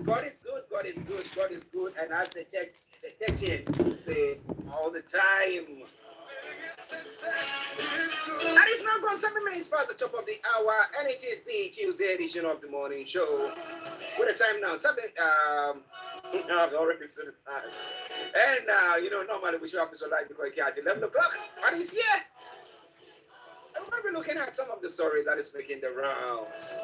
God is good. God is good. God is good. And as the teaching say all the time. And it's now gone 7 minutes past the top of the hour, and it is the Tuesday edition of the morning show. What the time now? I've already said the time. And normally we show up so like because at 11 o'clock, but it's here. And we're going to be looking at some of the stories that is making the rounds.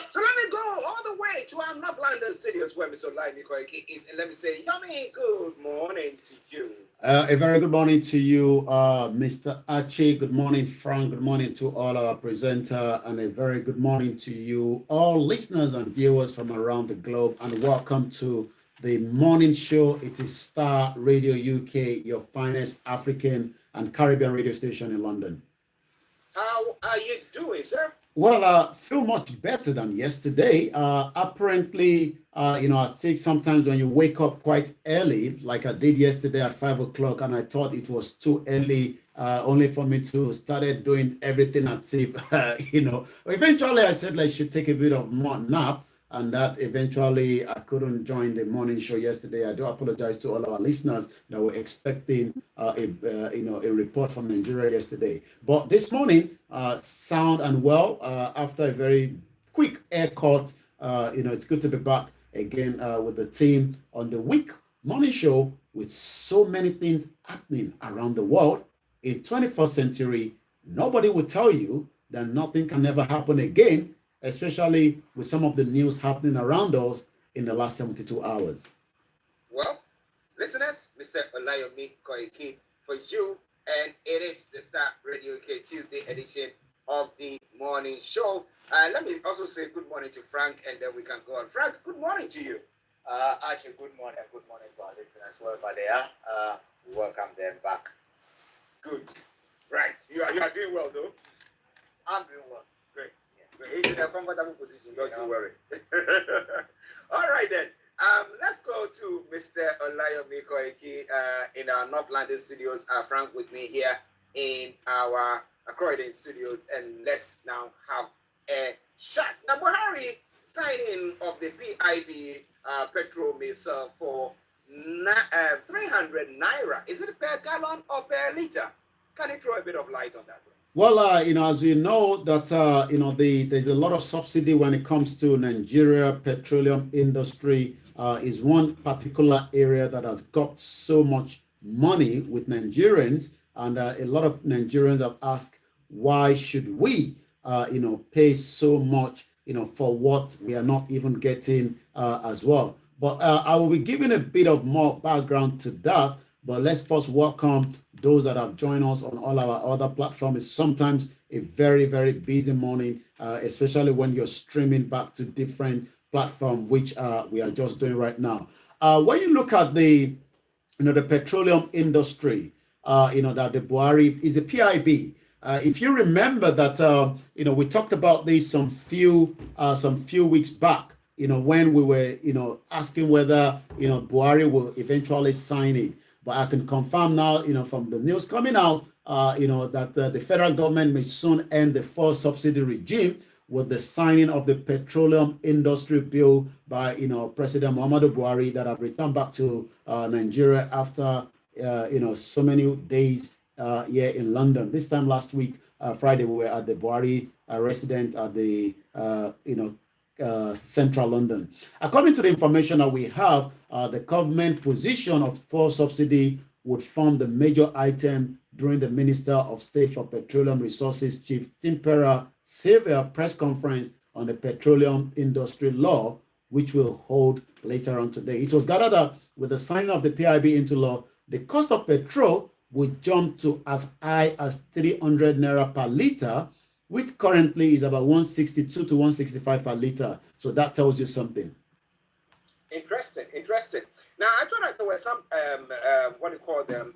So let me go all the way to our North London studios where Mr. Lai Mikoiki is. And let me say, Yummy, good morning to you. A very good morning to you, Mr. Archie. Good morning, Frank. Good morning to all our presenter, and a very good morning to you, all listeners and viewers from around the globe. And welcome to the morning show. It is Starr Radio UK, your finest African and Caribbean radio station in London. How are you doing, sir? Well, feel much better than yesterday. Apparently, I think sometimes when you wake up quite early, like I did yesterday at 5 o'clock, and I thought it was too early, only for me to started doing everything at if, Eventually, I said I should take a bit of more nap, and that eventually I couldn't join the morning show yesterday. I do apologize to all our listeners that were expecting a report from Nigeria yesterday. But this morning, sound and well, after a very quick haircut, it's good to be back again with the team on the week morning show with so many things happening around the world. In 21st century, nobody will tell you that nothing can ever happen again, especially with some of the news happening around us in the last 72 hours. Well, listeners, Mr. Olayomi Koiki for you, and it is the Star Radio UK Tuesday edition of the morning show. Let me also say good morning to Frank, and then we can go on. Frank, good morning to you. Actually, good morning to our listeners wherever they are. Welcome them back. Good. Right. You are doing well, though. I'm doing well. Great. He's in a comfortable position, don't you worry. All right then. Let's go to Mr. Olayomi Koiki in our North London studios. Frank with me here in our Croydon studios, and let's now have a shot. Now, Buhari signing of the PIB Petroleum for 300 naira. Is it per gallon or per liter? Can you throw a bit of light on that? Well, as we know that, there's a lot of subsidy when it comes to Nigeria petroleum industry is one particular area that has got so much money with Nigerians. And a lot of Nigerians have asked, why should we, pay so much, for what we are not even getting as well. But I will be giving a bit of more background to that. But let's first welcome those that have joined us on all our other platforms. It's sometimes a very, very busy morning, especially when you're streaming back to different platforms, which we are just doing right now. When you look at the petroleum industry, that the Buhari is a PIB. If you remember that, we talked about this some few weeks back, when we were, asking whether, Buhari will eventually sign it. But I can confirm now, from the news coming out, that the federal government may soon end the full subsidy regime with the signing of the petroleum industry bill by, President Muhammadu Buhari that have returned back to Nigeria after, so many days here in London. This time last week, Friday, we were at the Buhari residence at the, central London. According to the information that we have, the government position of full subsidy would form the major item during the Minister of State for Petroleum Resources, Chief Timpera Xavier press conference on the petroleum industry law, which will hold later on today. It was gathered that with the signing of the PIB into law, the cost of petrol would jump to as high as 300 naira per litre, which currently is about 162 to 165 per litre. So that tells you something. Interesting. Now, I thought that there were some, what do you call them,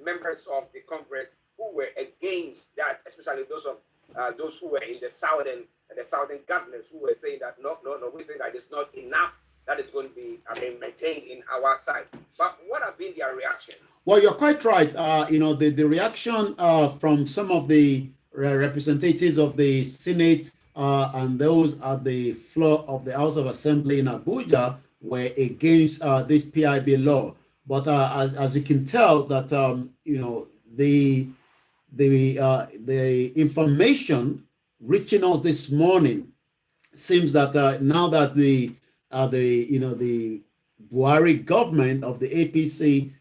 members of the Congress who were against that, especially those who were in the southern governments who were saying that no, we think that it's not enough that is going to be, maintained in our side. But what have been their reactions? Well, you're quite right. The reaction from some of the representatives of the Senate and those at the floor of the House of Assembly in Abuja were against this PIB law. But as you can tell, that the information reaching us this morning seems that now that the Buhari government of the APC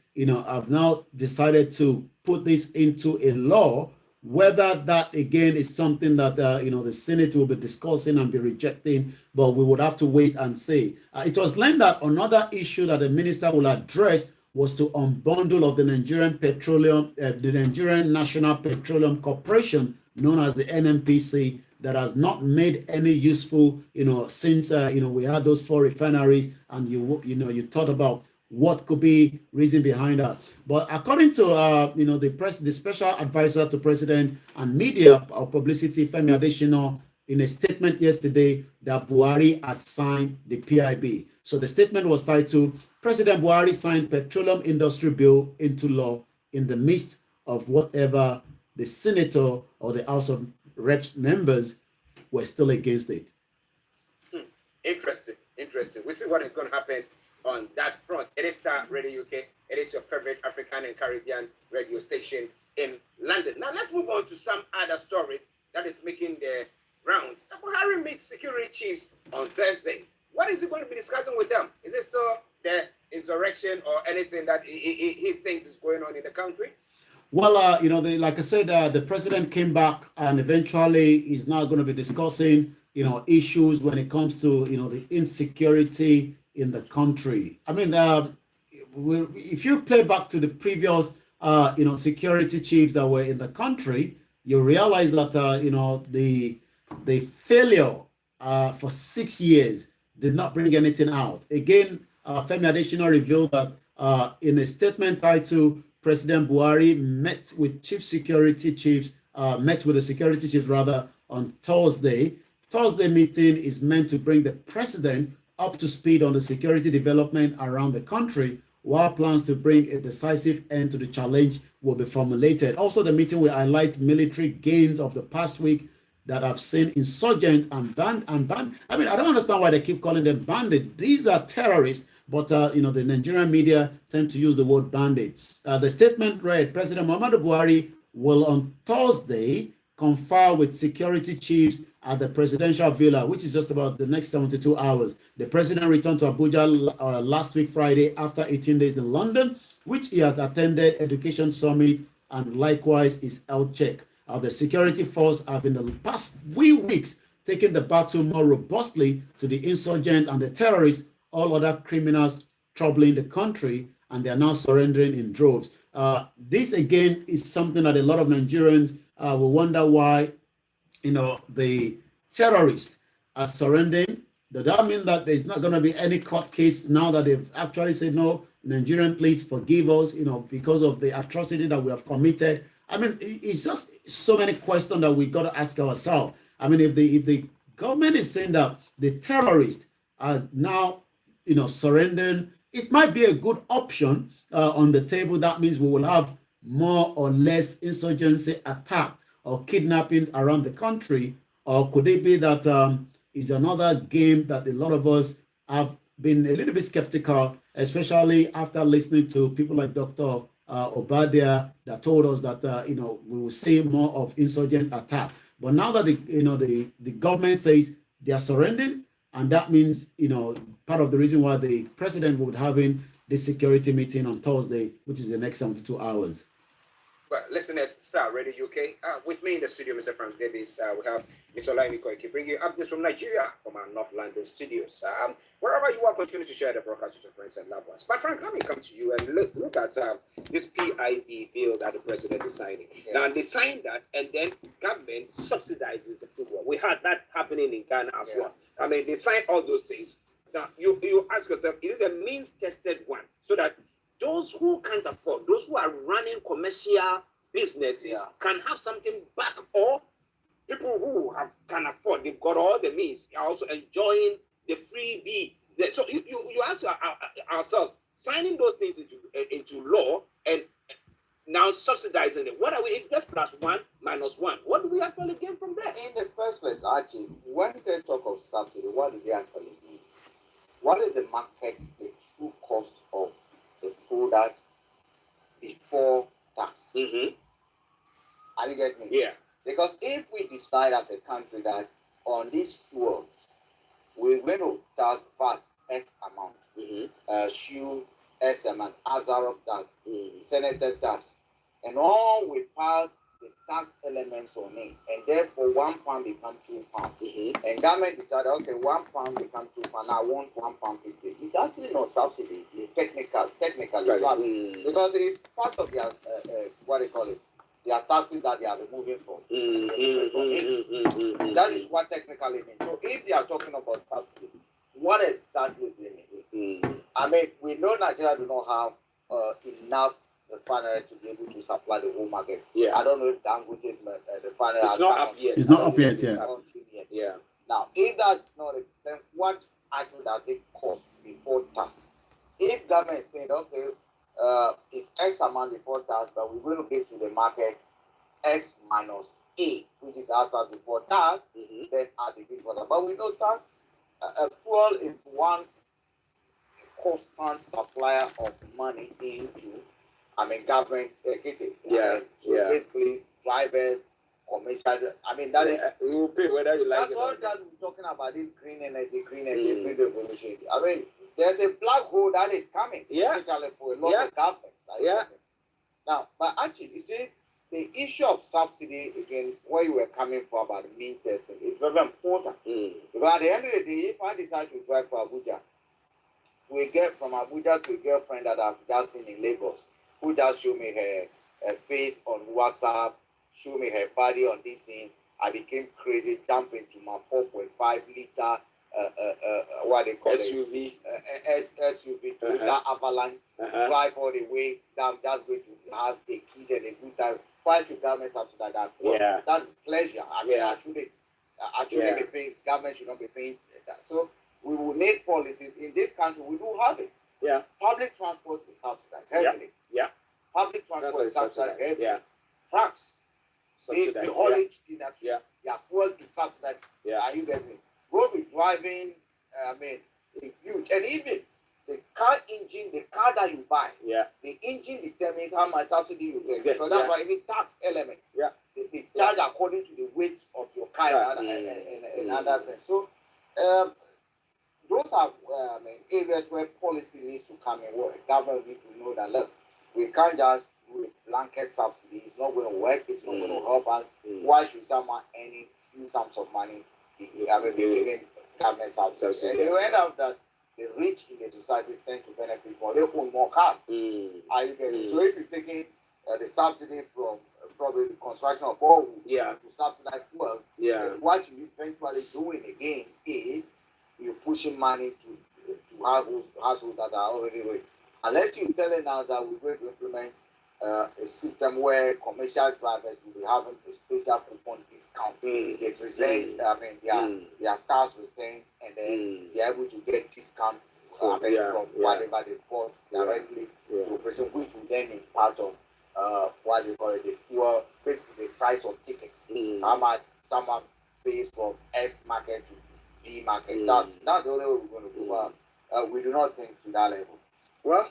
have now decided to put this into a law. Whether that again is something that the Senate will be discussing and be rejecting, but we would have to wait and see. It was learned that another issue that the minister will address was to unbundle of the Nigerian Petroleum, the Nigerian National Petroleum Corporation, known as the NNPC, that has not made any useful, since we had those 4 refineries, and you thought about what could be reason behind that. But according to the special advisor to president and media or publicity, Femi Adesina, in a statement yesterday, that Buhari had signed the PIB. So the statement was titled, President Buhari signed Petroleum Industry Bill into law in the midst of whatever the senator or the House of Reps members were still against it. Interesting. We see what is going to happen on that front. It is Starr Radio UK. It is your favorite African and Caribbean radio station in London. Now let's move on to some other stories that is making the rounds. Buhari meets security chiefs on Thursday. What is he going to be discussing with them? Is it still the insurrection or anything that he thinks is going on in the country? Well, like I said, the president came back and eventually is now going to be discussing, issues when it comes to, the insecurity in the country. I mean, if you play back to the previous, security chiefs that were in the country, you realize that, the failure for 6 years did not bring anything out. Again, Femi Adesina revealed that in a statement titled, President Buhari met with the security chiefs on Thursday. Thursday meeting is meant to bring the president up to speed on the security development around the country, while plans to bring a decisive end to the challenge will be formulated. Also, the meeting will highlight military gains of the past week that have seen insurgent and band. I mean, I don't understand why they keep calling them bandits. These are terrorists, but the Nigerian media tend to use the word bandit. The statement read, President Muhammadu Buhari will on Thursday confer with security chiefs at the presidential villa, which is just about the next 72 hours. The president returned to Abuja last week, Friday, after 18 days in London, which he has attended education summit and likewise is health check. The security force have in the past few weeks taken the battle more robustly to the insurgent and the terrorists, all other criminals troubling the country, and they are now surrendering in droves. This again is something that a lot of Nigerians will wonder why, the terrorists are surrendering. Does that mean that there's not going to be any court case now that they've actually said, no, Nigerian, please forgive us, because of the atrocity that we have committed? I mean, it's just so many questions that we got to ask ourselves. I mean, if the government is saying that the terrorists are now, surrendering, it might be a good option on the table. That means we will have more or less insurgency attack or kidnapping around the country. Or could it be that is another game that a lot of us have been a little bit skeptical, especially after listening to people like Dr. Obadia that told us that we will see more of insurgent attack. But now that the government says they are surrendering, and that means part of the reason why the president will be having this security meeting on Thursday, which is the next 72 hours. Well, listeners, Starr Radio UK. With me in the studio, Mr. Frank Davis, we have Mr. Olaimi Koiki, bringing you updates from Nigeria, from our North London studios. Wherever you are, continue to share the broadcast with your friends and loved ones. But Frank, let me come to you and look at this PIB bill that the president is signing. Yeah. Now, they signed that, and then government subsidizes the football. We had that happening in Ghana as well. I mean, they signed all those things. Now, you ask yourself, is this a means-tested one? So that those who can't afford, those who are running commercial businesses can have something back, or people who can afford, they've got all the means, are also enjoying the freebie So you answer ourselves, signing those things into law and now subsidizing it. What are we? It's just plus one minus one. What do we actually gain from that? In the first place, Archie, when they talk of subsidy, what do they actually mean? What is the market, the true cost of the product before tax? Mm-hmm. Are you getting me? Yeah. Because if we decide as a country that on these fuels, we're going to tax VAT X amount, shoe S amount, Azarus tax, senator tax, and all we pile the tax elements on it, and therefore £1 become £2, and government decided, okay, £1 become £2. I want £1.50. It's actually not subsidy. It's technically, because it's part of their what do you call it? Their taxes that they are removing from. That is what technically means. So if they are talking about subsidy, what exactly do they mean? I mean, we know Nigeria do not have enough refineries to be able to supply the whole market. Yeah. I don't know if Dangote refinery it's not up yet. It's not up yet, Yeah. Now, if that's not it, then what actually does it cost before tax? If government is saying, okay, it's X amount before tax, but we're going to give to the market X minus A, which is the asset before tax, then add the big order. But we know tax, fuel is one constant supplier of money into, I mean, government. So basically, drivers, commercial. I mean, that is. You will pay whether you like That's it. all that we're talking about. This green energy, green revolution. I mean, there's a black hole that is coming. Especially for a lot of governments. Now, but actually, you see, the issue of subsidy, again, where you were coming from about mean testing, is very important. Because at the end of the day, if I decide to drive for Abuja, we get from Abuja to a girlfriend that I've just seen in Lagos, who does show me her face on WhatsApp, show me her body on this thing. I became crazy, jumped into my 4.5 liter, what they call SUV. SUV, that Avalanche, drive all the way down that way to have the keys and a good time. Why should government subsidize that? Yeah. That's pleasure. I mean, I shouldn't be paying, government should not be paying that. So we will need policies. In this country, we do have it. Yeah. Public transport is subsidized heavily. Yeah. Public transport is subsidized heavily. Yeah. Trucks, Subsidized. the haulage industry, yeah, fuel is subsidized. Yeah. Are you getting me? Go be driving, I mean, it's huge. And even the car engine, the car that you buy, the engine determines how much subsidy you get. So that's why even tax element, they charge according to the weight of your car and other things. So those are areas where policy needs to come in. Where government needs to know that, look, we can't just do a blanket subsidy. It's not going to work. It's not going to help us. Why should someone earning few sums of money be giving government subsidies? And you end up that the rich in the society tend to benefit more. They own more cars. Are you getting it? So if you're taking the subsidy from probably the construction of boreholes to subsidize fuel, what you're eventually doing again is you're pushing money to households that are already rich. Unless you're telling us that we're going to implement a system where commercial drivers will be having a special coupon discount. They present, their tax returns, and then they're able to get discount from whatever they bought directly to operation, which will then impact on what you call it, the fuel, basically the price of tickets. How much someone pays from S market to B market. That's the only way we're going to go. We do not think to that level. Well,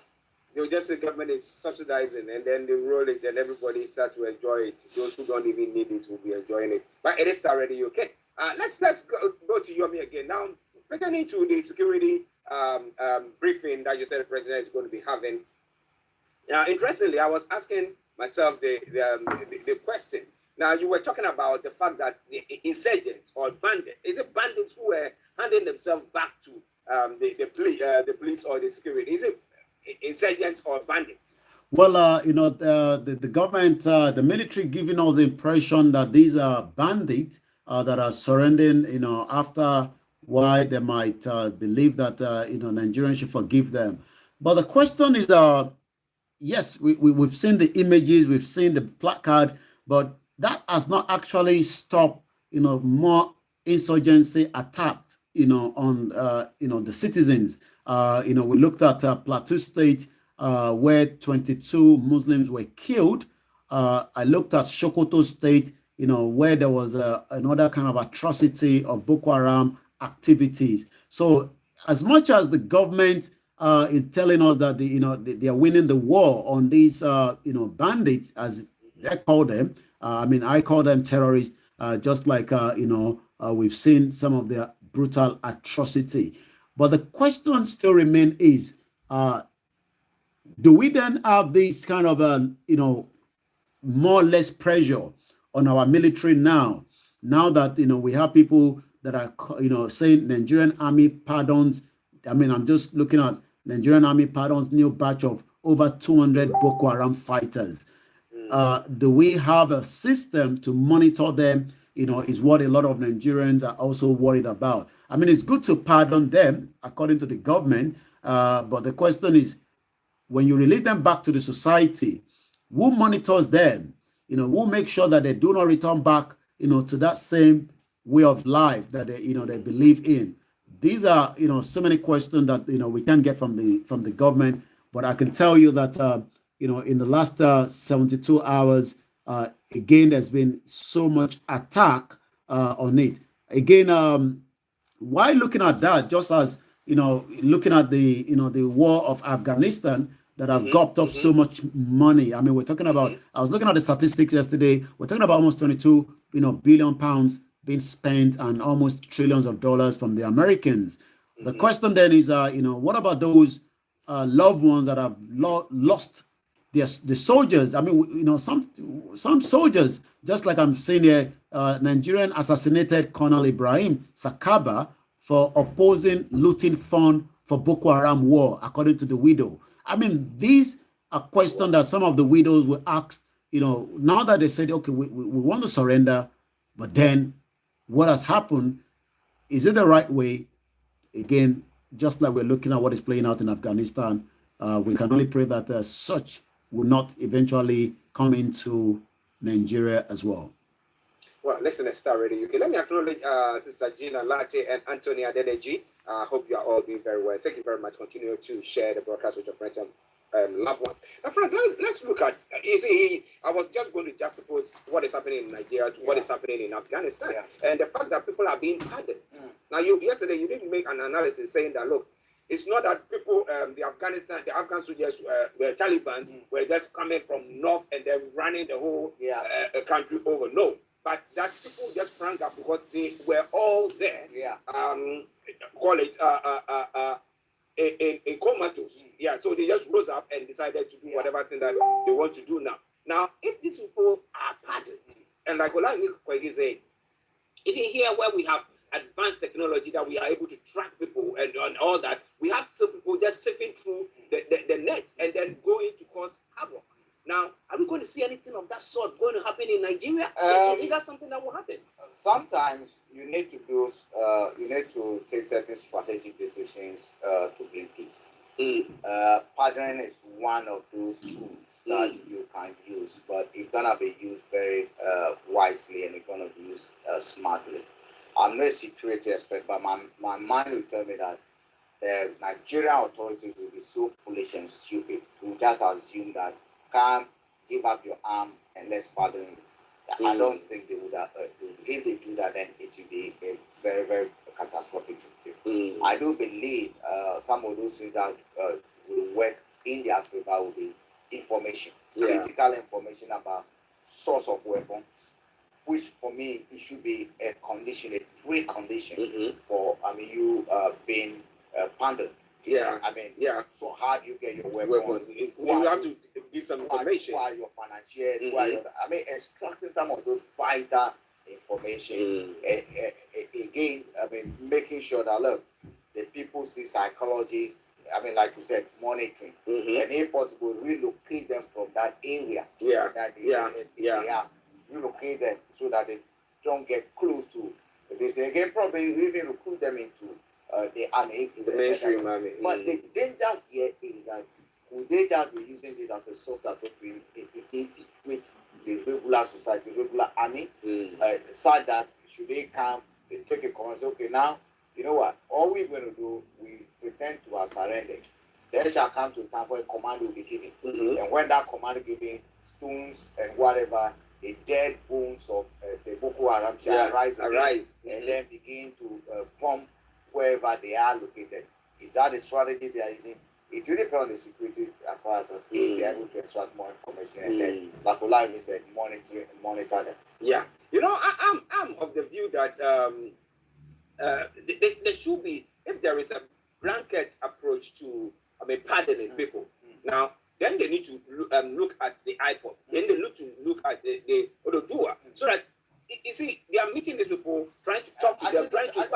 they'll just say government is subsidizing, and then they roll it, and everybody start to enjoy it. Those who don't even need it will be enjoying it. But it is already okay. Let's go to Yomi again now. Pertaining to the security briefing that you said the president is going to be having. Interestingly, I was asking myself the question. Now, you were talking about the fact that the insurgents or bandits, is it bandits who were handing themselves back to the police or the security? Is it insurgents or bandits? Well, the government, the military giving us the impression that these are bandits that are surrendering, after why they might believe that, Nigerians should forgive them. But the question is, yes, we've seen the images, we've seen the placard, but that has not actually stopped, more insurgency attacked on the citizens. We looked at Plateau State, where 22 Muslims were killed. I looked at Sokoto State, where there was another kind of atrocity of Boko Haram activities. So as much as the government is telling us that they are winning the war on these bandits, as they call them. I call them terrorists, just like we've seen some of their brutal atrocity. But the question still remains is, do we then have this kind of more or less pressure on our military now that we have people that are saying Nigerian army pardons? I'm just looking at Nigerian army pardons new batch of over 200 Boko Haram fighters. Do we have a system to monitor them? Is what a lot of Nigerians are also worried about. It's good to pardon them according to the government, but the question is, when you release them back to the society, who monitors them? Who makes sure that they do not return back, to that same way of life that they believe in? These are, so many questions that we can't get from the government. But I can tell you that in the last 72 hours, again, there's been so much attack on it. Again, while looking at that, just as looking at the war of Afghanistan that have gobbled up so much money. We're talking about. I was looking at the statistics yesterday. We're talking about almost 22 billion pounds being spent and almost trillions of dollars from the Americans. The question then is, what about those loved ones that have lost the soldiers? Some soldiers, just like I'm saying here, Nigerian assassinated Colonel Ibrahim Sakaba for opposing looting fund for Boko Haram war, according to the widow. These are questions that some of the widows were asked, now that they said, okay, we want to surrender, but then what has happened? Is it the right way? Again, just like we're looking at what is playing out in Afghanistan, we can only pray that such will not eventually come into Nigeria as well. Well, listen to Starr Radio UK. Let me acknowledge Sister Gina Latte and Anthony Adedeji. I hope you are all doing very well. Thank you very much. Continue to share the broadcast with your friends and loved ones. Now, Frank, let's look at, you see, I was just going to juxtapose what is happening in Nigeria to what is happening in Afghanistan. And the fact that people are being pardoned. Now, yesterday, you didn't make an analysis saying that, look, it's not that people, the Afghan soldiers, the Taliban, were just coming from north and then running the whole country over. No. But that people just sprang up because they were all there. Call it in comatose. So they just rose up and decided to do whatever thing that they want to do now. Now, if these people are pardoned, and like Olani Kwegi said, even here where we have advanced technology that we are able to track people and all that, we have some people just sifting through the net and then going to cause havoc. Now, are we going to see anything of that sort going to happen in Nigeria? Is that something that will happen? Sometimes you need to take certain strategic decisions to bring peace. Pardoning is one of those tools that you can use, but it's gonna be used very wisely and it's gonna be used smartly. I'm not a security expert, but my mind will tell me that the Nigerian authorities will be so foolish and stupid to just assume that can't give up your arm and let's pardon you. I don't think they would have. If they do that, then it will be a very, very catastrophic thing. I do believe some of those things that will work in their favor will be information, critical information about source of weapons, which for me it should be a condition, a precondition for you being pardoned. So how do you get your weapon? You have to give some information. Who are your financiers? Extracting some of those vital information. Again, making sure that, look, the people see psychologists, like you said, monitoring. And if possible, relocate them from that area. They are. Relocate them so that they don't get close to this. Again, probably even recruit them into the army, the mainstream army. But the danger here is that would they just be using this as a soft approach to infiltrate the regular society, regular army, such that should they come, they take a command, say, okay, now you know what? All we're going to do, we pretend to have surrendered. There shall come to a time when command will be given. And when that command is given, stones and whatever, the dead bones of the Boko Haram shall arise and then begin to bomb wherever they are located. Is that the strategy they are using? It will depend on the security apparatus if they are able to extract more information and then, like Olave said, monitor them. Yeah, you know, I'm of the view that there should be, if there is a blanket approach to, pardoning people. Now, then they need to look at the iPod. Then they need to look at the Ododua, so that you see they are meeting these people, trying to talk to them, trying to.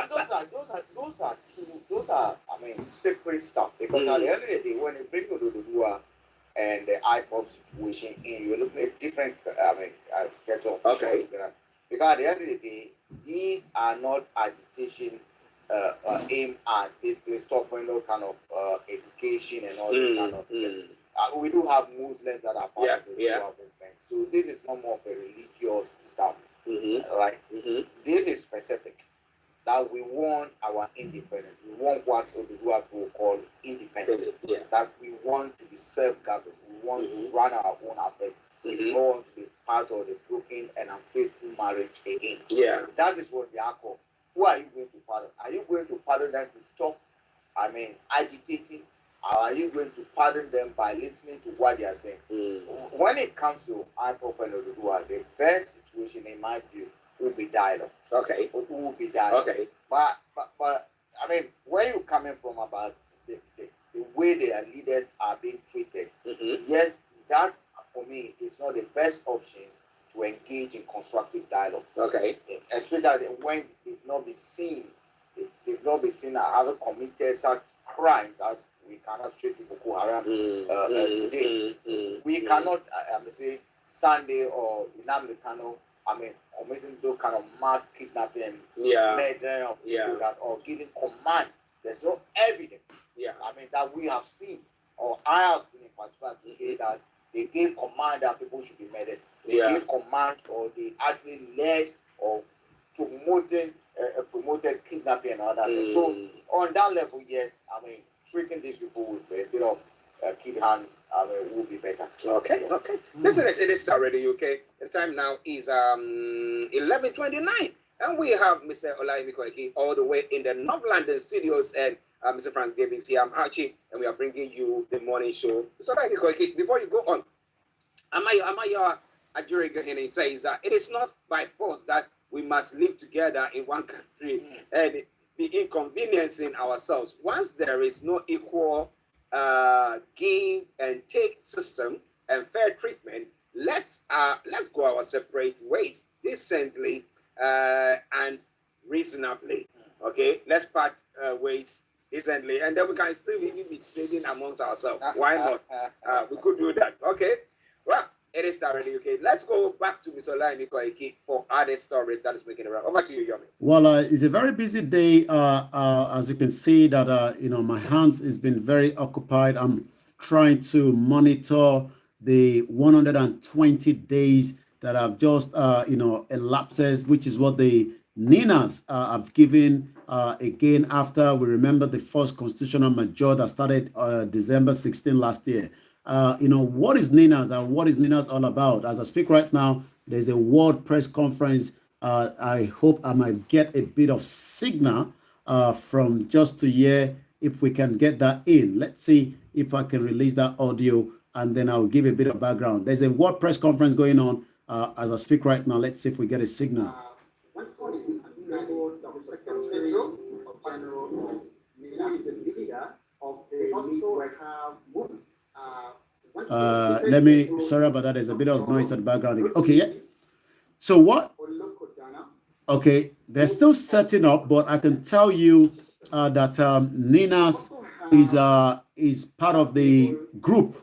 Those are separate stuff, because at the end of the day, when you bring Ododua and the iPod situation in, you're looking at different get off. Okay. Because at the end of the day, these are not agitation aimed at basically stopping those kind of education and all this kind of things. We do have Muslims that are part of the movement, so this is not more of a religious stuff, right? This is specific that we want our independence. We want what Odudua will call independent. That we want to be self-governed. We want to run our own affairs. We don't want to be part of the broken and unfaithful marriage again. That is what they are called. Who are you going to pardon? Are you going to pardon them to stop, agitating? Or are you going to pardon them by listening to what they are saying? When it comes to IPOP and Odudua, the best situation, in my view, will be dialogue. Okay. Will be dialogue. Okay. But where you coming from about the way their leaders are being treated, yes, that for me is not the best option to engage in constructive dialogue. Okay. Especially when they've not been seen as having committed such crimes as we cannot treat Boko Haram today. We cannot, say, Sunday or Nnamdi Kanu, committing those kind of mass kidnapping, murder of people or giving command. There's no evidence. That we have seen, or I have seen in particular, to say that they gave command that people should be murdered. They gave command, or they actually led or promoted kidnapping and all that. So on that level, yes, treating these people with a bit of kid hands will be better. Okay. Listen, it is already okay. The time now is 11:29, and we have Mr. Olaimi Koiki all the way in the North London studios, and Mr. Frank Davis here. I'm Archie, and we are bringing you the morning show. So, Olaimi Koiki, before you go on, Amaya Ajuriga says that it is not by force that we must live together in one country and be inconveniencing ourselves. Once there is no equal give and take system and fair treatment, let's go our separate ways decently and reasonably. Okay, let's part ways decently, and then we can still even be trading amongst ourselves. Why not? We could do that. Okay, well, it is already okay. Let's go back to Mr. Olaimi Koiki for other stories that is making around. Over to you, Yomi. Well, it's a very busy day. As you can see that, my hands has been very occupied. I'm trying to monitor the 120 days that have just, elapsed, which is what the Ninas have given again after we remember the first constitutional major that started December 16 last year. What is Ninas and what is Ninas all about? As I speak right now, there's a world press conference. I hope I might get a bit of signal from just to hear if we can get that in. Let's see if I can release that audio, and then I'll give a bit of background. There's a world press conference going on as I speak right now. Let's see if we get a signal. Let me, sorry about that. There's a bit of noise at the background again. Okay, yeah. So what? Okay, they're still setting up, but I can tell you that Ninas is part of the group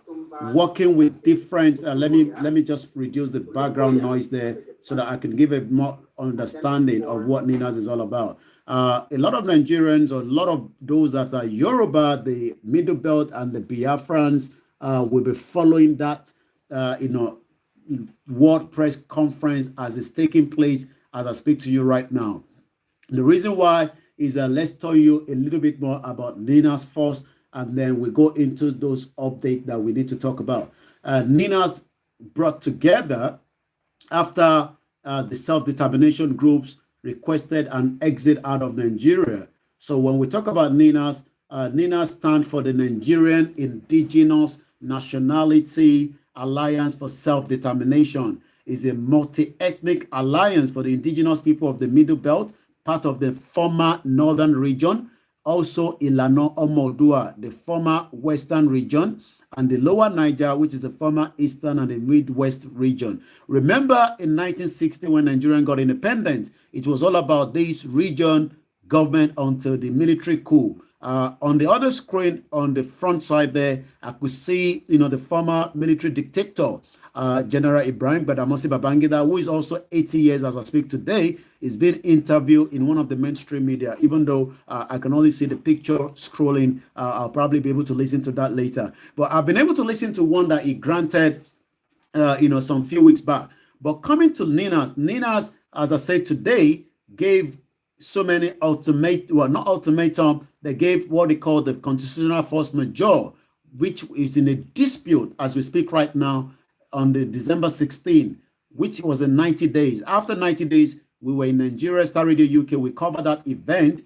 working with different. Let me just reduce the background noise there so that I can give a more understanding of what Ninas is all about. A lot of Nigerians, or a lot of those that are Yoruba, the Middle Belt, and the Biafrans will be following that, World Press Conference as it's taking place as I speak to you right now. The reason why is let's tell you a little bit more about NINAS first, and then we go into those updates that we need to talk about. NINAS brought together after the self-determination groups requested an exit out of Nigeria. So when we talk about NINAS, NINAS stands for the Nigerian Indigenous Nationality Alliance for Self-Determination. It's a multi-ethnic alliance for the indigenous people of the Middle Belt, part of the former northern region, also Ilano Omodua, the former western region, and the lower Niger, which is the former eastern and the Midwest region. Remember in 1960 when Nigeria got independence, it was all about this region government until the military coup. On the other screen, on the front side there, I could see, the former military dictator, General Ibrahim Badamasi Babangida, who is also 80 years as I speak today, is being interviewed in one of the mainstream media. Even though I can only see the picture scrolling, I'll probably be able to listen to that later. But I've been able to listen to one that he granted, some few weeks back. But coming to NINAS, as I said today, gave so many ultimatum, they gave what they call the constitutional force majeure, which is in a dispute as we speak right now on the December 16, which was in 90 days. After 90 days, we were in Nigeria, Star Radio UK. We covered that event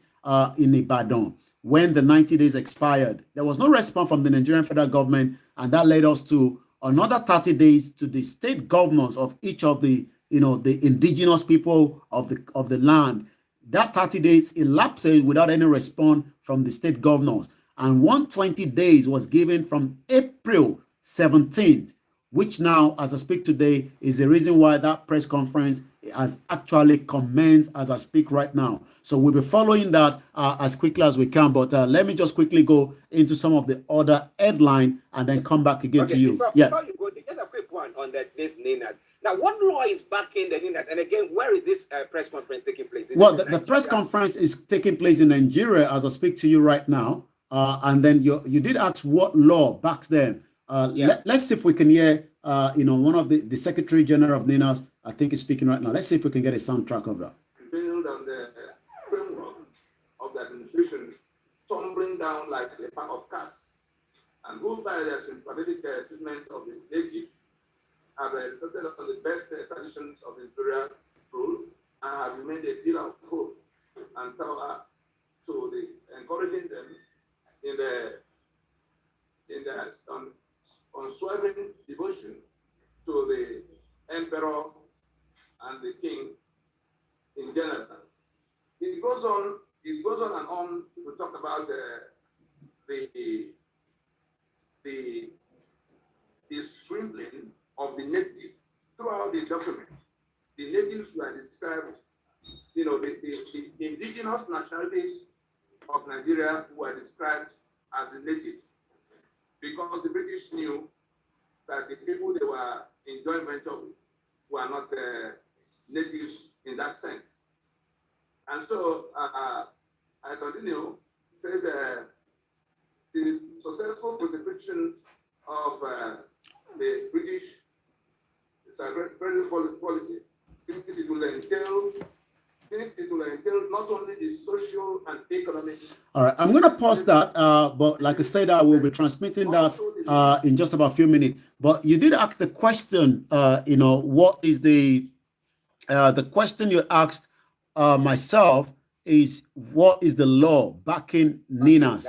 in Ibadan when the 90 days expired. There was no response from the Nigerian federal government, and that led us to another 30 days to the state governors of each of the, the indigenous people of the land. That 30 days elapsed without any response from the state governors. And 120 days was given from April 17th, which now, as I speak today, is the reason why that press conference has actually commenced as I speak right now. So we'll be following that as quickly as we can. But let me just quickly go into some of the other headline and then come back again to you. Before you go, just a quick one on this NINAS. Now, what law is backing the NINAS? And again, where is this press conference taking place? Well, the press conference is taking place in Nigeria as I speak to you right now. And then you did ask what law backs them. Let's see if we can hear, one of the Secretary General of NINAS, I think is speaking right now. Let's see if we can get a soundtrack of that. Build on the framework of the administration, tumbling down like a pack of cats, and ruled by their sympathetic treatment of the native, have reflected on the best traditions of imperial rule, and have remained a pillar of hope and tower to the encouraging them in their unswerving devotion to the emperor and the king in general. It goes on and on to talk about the swindling of the native throughout the document. The natives were described, the indigenous nationalities of Nigeria were described as the natives, because the British knew that the people they were in joint venture with were not natives in that sense. And so I continue, says the successful prosecution of the British policy, since it will entail not only the social and economic. All right, I'm going to pause that, but like I said, I will be transmitting that in just about a few minutes. But you did ask the question, what is the question you asked myself is, what is the law backing NINAS?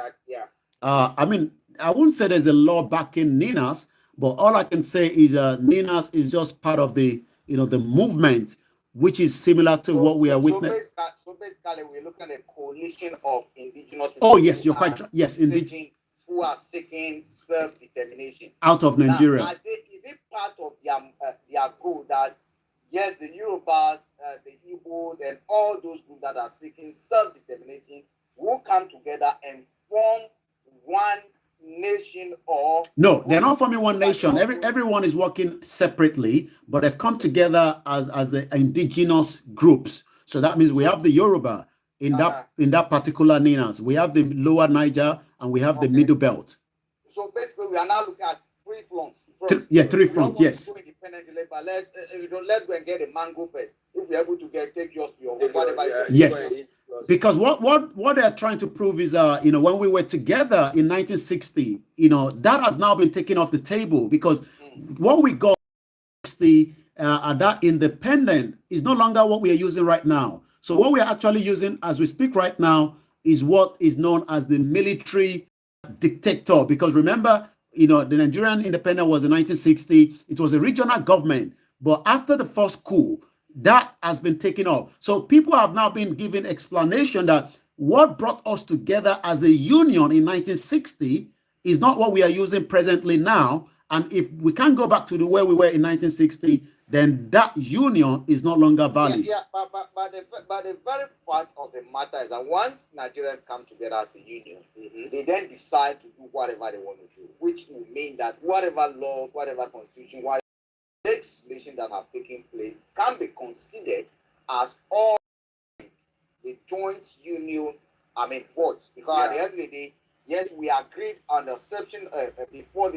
I mean, I wouldn't say there's a law backing NINAS, but all I can say is NINAS is just part of the, the movement, which is similar to what we are witnessing. So basically, we're looking at a coalition of indigenous people. Oh, yes, you're quite right. Yes, indeed. Who are seeking self-determination out of Nigeria. Now, is it part of their goal that, yes, the Yorubas, the Igbos, and all those groups that are seeking self-determination will come together and form one nation? Or no, they're not forming one nation. Everyone is working separately, but they've come together as the indigenous groups. So that means we have the Yoruba in that particular NINAS. We have the lower Niger and we have the middle belt. So basically, we are now looking at three fronts. Three fronts. Yes. But let's go and get a mango first. If we're able to take yours to your whatever. Yes. Because what they're trying to prove is, when we were together in 1960, that has now been taken off the table, because what we got that independent is no longer what we are using right now. So what we are actually using as we speak right now is what is known as the military dictator. Because remember, the Nigerian independence was in 1960. It was a regional government. But after the first coup, that has been taken off. So people have now been given explanation that what brought us together as a union in 1960 is not what we are using presently now. And if we can't go back to the way we were in 1960, then that union is no longer valid. But the very fact of the matter is that once Nigerians come together as a union, they then decide to do whatever they want to do, which will mean that whatever laws, whatever constitution, whatever legislation that have taken place can be considered as all the joint union, votes. Because at the end of the day, yes, we agreed on the exception before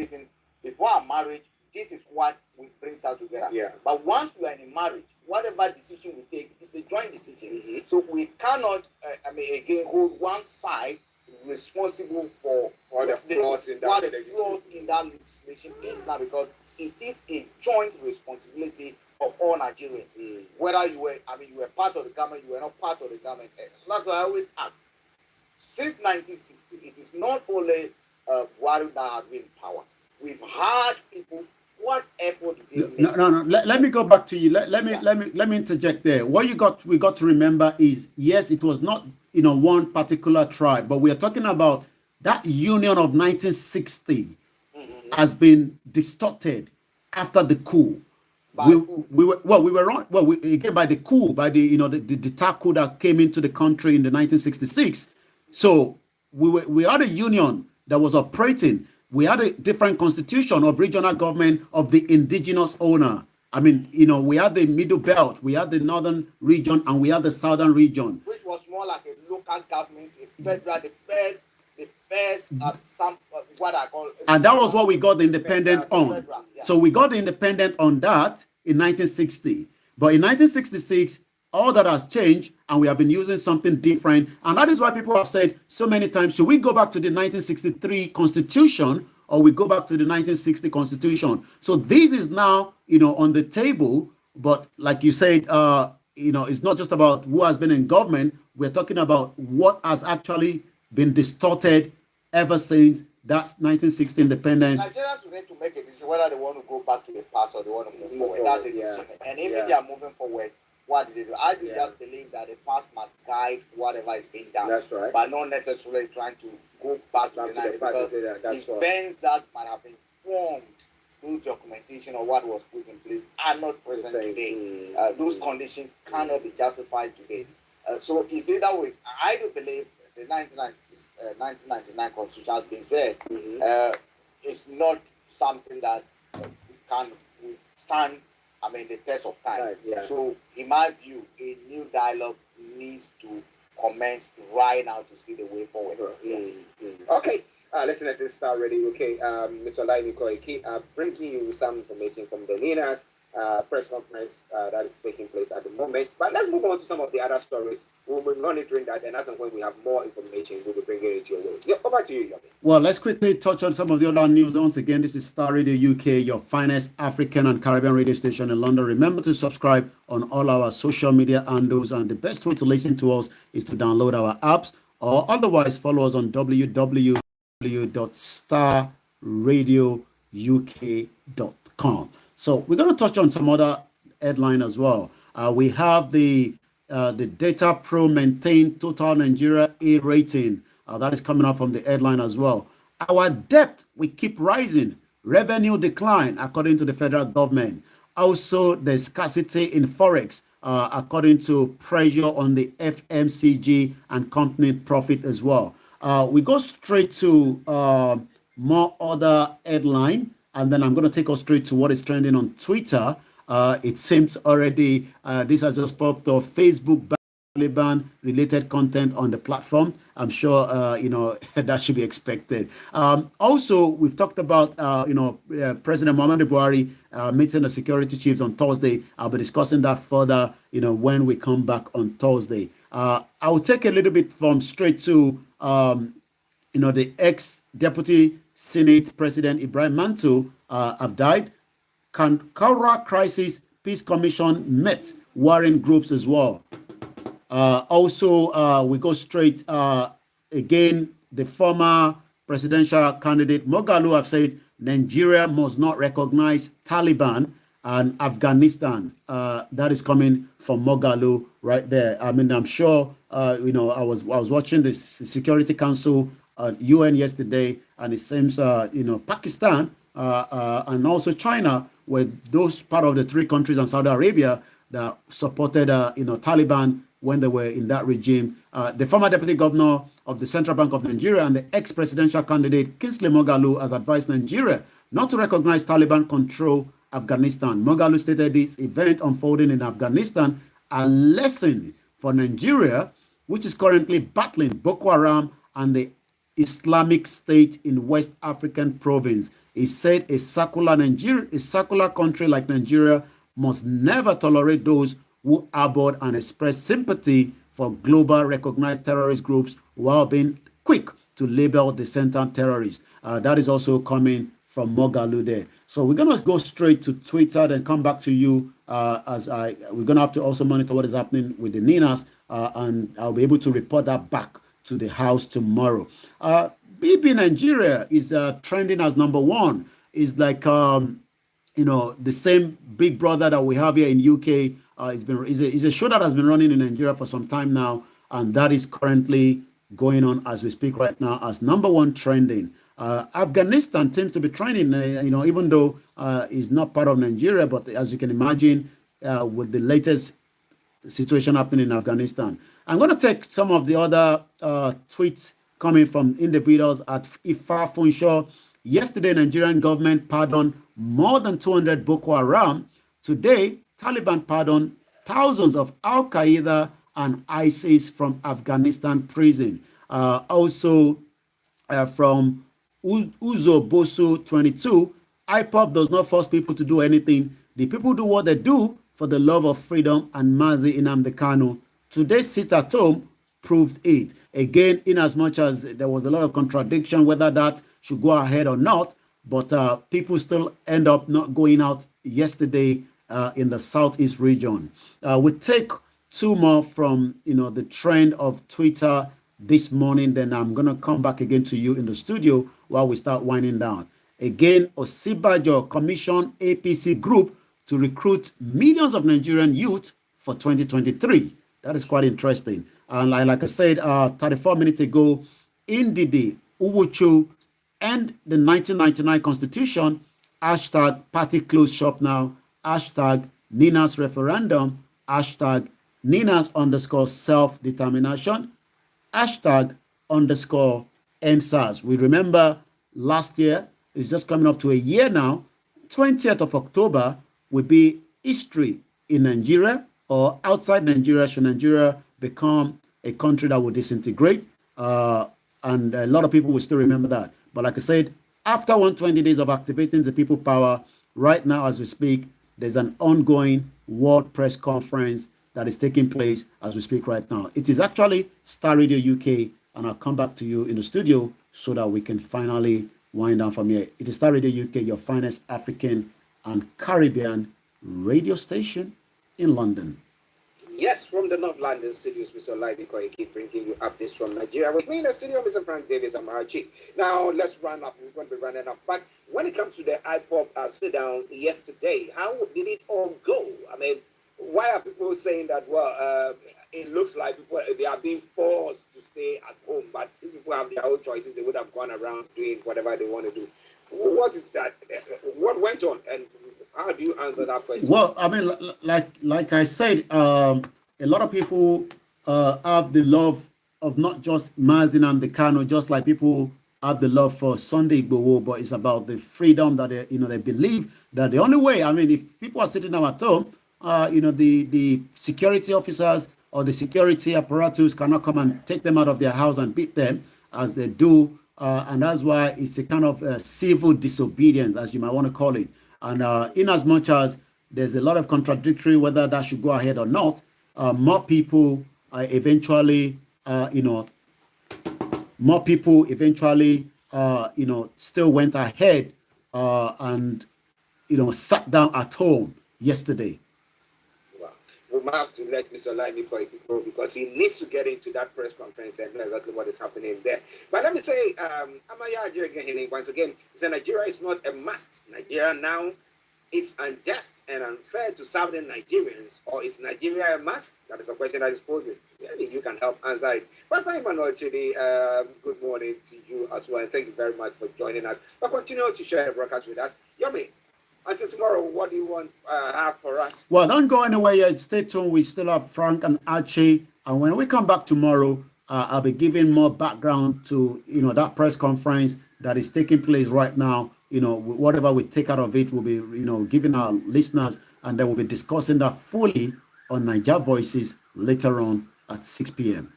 our marriage, this is what we brings us together. Yeah. But once we are in a marriage, whatever decision we take is a joint decision. So we cannot, again, hold one side responsible for all the flaws in that legislation is now, because it is a joint responsibility of all Nigerians. Whether you were part of the government, you were not part of the government. That's what I always ask. Since 1960, it is not only Buhari that has been in power. We've had people. What effort did they make? No. Let me go back to you. Let me interject there. What we got to remember is, yes, it was not one particular tribe, but we are talking about that union of 1960 has been distorted after the coup. By the coup, by the TAC coup that came into the country in the 1966. So we had a union that was operating. We had a different constitution of regional government of the indigenous owner. We had the middle belt, we had the northern region, and we had the southern region, which was more like a local government, a federal, what I call. And that was what we got the independent on. Federal, yeah. So we got the independent on that in 1960. But in 1966, all that has changed, and we have been using something different. And that is why people have said so many times, should we go back to the 1963 Constitution, or we go back to the 1960 Constitution? So this is now, on the table. But like you said, it's not just about who has been in government. We're talking about what has actually been distorted ever since that's 1960 independence. Nigerians will need to make a decision whether they want to go back to the past or they want to move forward. That's a decision. And if they are moving forward, what did they do? I just believe that the past must guide whatever is being done. That's right. But not necessarily trying to go back to the 90s, because events that might have been formed, those documentation or what was put in place are not present today. Those conditions cannot be justified today. So is it that way? I do believe the 1999 Constitution has been said. It's not something that can withstand the test of time. Right, yeah. So, in my view, a new dialogue needs to commence right now to see the way forward. Okay, listeners, it's Starr Radio. Okay, Mr. Olaimi Koiki, bringing you some information from the NINA's press conference that is taking place at the moment. But let's move on to some of the other stories. We'll be monitoring that, and as and when we have more information, we'll be bringing it to your way. Yeah, over to you, Yomi. Well, let's quickly touch on some of the other news. Once again, this is Starr Radio UK, your finest African and Caribbean radio station in London. Remember to subscribe on all our social media handles, and the best way to listen to us is to download our apps, or otherwise follow us on www.starradiouk.com. So we're going to touch on some other headline as well. We have the Data Pro maintain Total Nigeria A rating. That is coming up from the headline as well. Our debt, we keep rising. Revenue decline, according to the federal government. Also, the scarcity in Forex, according to pressure on the FMCG and company profit as well. We go straight to more other headline. And then I'm going to take us straight to what is trending on Twitter. It seems already this has just popped off. Facebook Taliban related content on the platform. I'm sure that should be expected. Also, we've talked about President Muhammadu Buhari meeting the security chiefs on Thursday. I'll be discussing that further when we come back on Thursday. I'll take a little bit from straight to, the ex-deputy Senate President Ibrahim Manto have died. Kankara Crisis Peace Commission met warring groups as well. Also, we go straight again. The former presidential candidate Moghalu have said Nigeria must not recognize Taliban and Afghanistan. That is coming from Moghalu right there. I mean, I'm sure I was watching the Security Council at UN yesterday, and it seems Pakistan and also China were those part of the three countries, and Saudi Arabia that supported Taliban when they were in that regime. The former deputy governor of the Central Bank of Nigeria and the ex-presidential candidate Kingsley Moghalu has advised Nigeria not to recognize Taliban control Afghanistan. Moghalu stated this event unfolding in Afghanistan a lesson for Nigeria, which is currently battling Boko Haram and the Islamic State in West African province. He said a secular country like Nigeria must never tolerate those who harbored and express sympathy for global recognized terrorist groups while being quick to label the center terrorists. That is also coming from Moghalu there. So we're going to go straight to Twitter, then come back to you we're going to have to also monitor what is happening with the Ninas, and I'll be able to report that back to the house tomorrow. BB Nigeria is trending as number one. It's like, the same Big Brother that we have here in UK. It's a show that has been running in Nigeria for some time now, and that is currently going on as we speak right now as number one trending. Afghanistan seems to be trending, even though it's not part of Nigeria, but as you can imagine, with the latest situation happening in Afghanistan. I'm going to take some of the other tweets coming from individuals at Ifa Funshaw. Yesterday, Nigerian government pardoned more than 200 Boko Haram. Today, Taliban pardoned thousands of Al-Qaeda and ISIS from Afghanistan prison. Also, from Uzo Bosu 22, IPOP does not force people to do anything. The people do what they do for the love of freedom, and Mazi Nnamdi Kanu today's sit at home proved it. Again, in as much as there was a lot of contradiction whether that should go ahead or not, but people still end up not going out yesterday in the southeast region. We take two more from the trend of Twitter this morning, then I'm going to come back again to you in the studio while we start winding down. Again, Osibajo commissioned APC group to recruit millions of Nigerian youth for 2023. That is quite interesting. And like I said 34 minutes ago, Ndidi Uwuchu and the 1999 Constitution, hashtag party close shop now, hashtag Nina's referendum, hashtag Nina's _ self-determination, hashtag _ NSAS. We remember last year, it's just coming up to a year now, 20th of October will be history in Nigeria or outside Nigeria. Should Nigeria become a country that will disintegrate? And a lot of people will still remember that. But like I said, after 120 days of activating the people power, right now as we speak, there's an ongoing World Press Conference that is taking place as we speak right now. It is actually Star Radio UK, and I'll come back to you in the studio so that we can finally wind down from here. It is Star Radio UK, your finest African and Caribbean radio station in London. Yes, from the North London studios, Mr. Olabi keep bringing you updates from Nigeria. With me in the studio, Mr. Frank Davis and Marachi. Now, let's run up. We're going to be running up. But when it comes to the IPOP sit-down yesterday, how did it all go? I mean, why are people saying that, well, it looks like people, they are being forced to stay at home, but if people have their own choices, they would have gone around doing whatever they want to do. What is that? What went on, and how do you answer that question? Well, I mean, like I said, a lot of people have the love of not just Mazi Nnamdi Kanu, just like people have the love for Sunday Igboho, but it's about the freedom that they believe that the only way. I mean, if people are sitting down at home, the security officers or the security apparatus cannot come and take them out of their house and beat them as they do. And that's why it's a kind of civil disobedience, as you might want to call it. And in as much as there's a lot of contradictory whether that should go ahead or not, more people eventually, more people eventually, still went ahead and, sat down at home yesterday. Well, we might have to let Mr. Olaimi go because he needs to get into that press conference and know exactly what is happening there. But let me say, once again, Nigeria is not a must. Nigeria now is unjust and unfair to Southern Nigerians, or is Nigeria a must? That is a question that is posing. You can help answer it. Pastor Emmanuel Chidi, good morning to you as well. Thank you very much for joining us. But continue to share the broadcast with us. Yomi, until tomorrow, what do you want have for us? Well, don't go anywhere yet. Stay tuned. We still have Frank and Archie. And when we come back tomorrow, I'll be giving more background to, that press conference that is taking place right now. Whatever we take out of it, we'll be, giving our listeners, and then we'll be discussing that fully on Niger Voices later on at 6 p.m.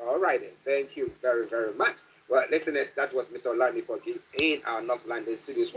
All right, then. Thank you very, very much. Well, listeners, that was Mr. Olaimi in our North London studios.